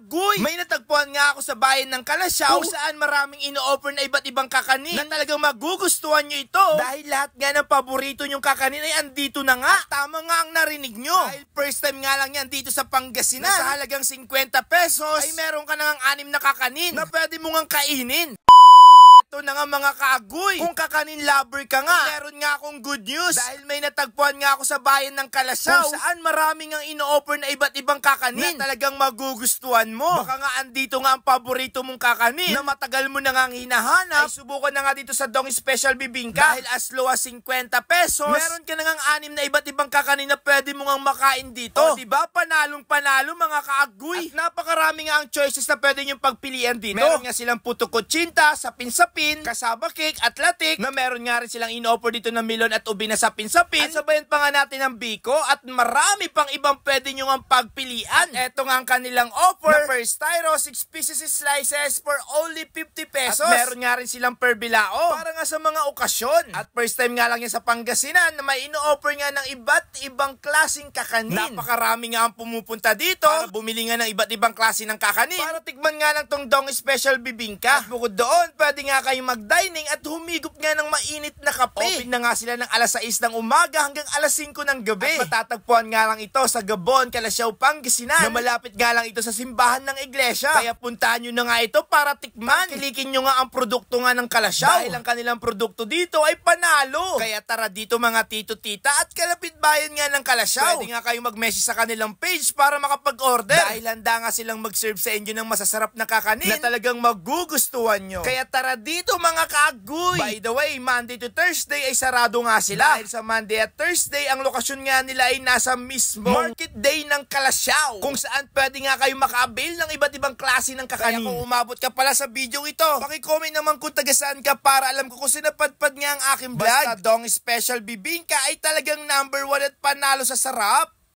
kaagoy! May natagpuan nga ako sa bayan ng Kalasyaw kung saan maraming ino-offer na iba't ibang kakanin na talagang magugustuhan nyo ito dahil lahat nga ng paborito nyong kakanin ay andito na nga. At tama nga ang narinig nyo dahil first time nga lang yan dito sa Pangasinan na sa halagang 50 pesos ay meron ka na ng 6 na kakanin na pwede mo ngang kainin. Ito na nga mga kaagoy, kung kakanin lover ka nga, meron nga akong good news dahil may natagpuan nga ako sa bayan ng Kalasyaw kung saan maraming ang ino-offer na iba't ibang kakanin na talagang magugustuhan mo. Baka nga andito nga ang paborito mong kakanin na matagal mo na nga hinahanap, ay subukan na nga dito sa Dong Special Bibingka dahil as low as 50 pesos, meron ka na nga 6 na iba't ibang kakanin na pwede mo nga makain dito. O diba, panalong panalo mga kaagoy. At napakarami nga ang choices na pwede nyong pagpilian dito. Meron nga silang puto kutsinta, sapin-sapin, kasaba cake, atlatik, na meron nga rin silang in-offer dito na melon at ubi na sapin-sapin. At sabayan pa nga natin ng biko at marami pang ibang pwede nyo ang pagpilian. At eto nga ang kanilang offer na per styro, 6 pieces slices for only 50 pesos. At meron nga rin silang per bilao para nga sa mga okasyon. At first time nga lang yan sa Pangasinan na may in-offer nga ng iba't ibang klaseng kakanin. Napakarami nga ang pumupunta dito para bumili nga ng iba't ibang klase ng kakanin para tikman nga lang tong Dong Special Bibingka. At bukod doon, pwede nga kayo mag-dining at humigop nga ng mainit na kape. Open na nga sila ng alas 6 ng umaga hanggang alas 5 ng gabi. At matatagpuan nga lang ito sa Gabon, Kalasyaw, Pangasinan na malapit nga lang ito sa simbahan ng iglesia. Kaya puntahan nyo na nga ito para tikman. Kilikin nyo nga ang produkto nga ng Kalasyaw dahil ang kanilang produkto dito ay panalo. Kaya tara dito mga tito-tita at kalapit bayan nga ng Kalasyaw. Pwede nga kayo mag-message sa kanilang page para makapag-order dahil handa nga silang mag-serve sa inyo ng masasarap na kakanin na talagang magugustuhan nyo. Kaya tara dito mga kaagoy. By the way, Monday to Thursday ay sarado nga sila. Dahil sa Monday at Thursday, ang lokasyon nga nila ay nasa mismo Market Day ng Kalasyaw kung saan pwede nga kayo maka-avail ng iba't ibang klase ng kakanin. Kaya kung umabot ka pala sa video ito, paki-comment naman kung taga-saan ka para alam ko kung sinapadpad nga ang aking vlog. Basta Dong Special Bibingka ay talagang #1 at panalo sa sarap.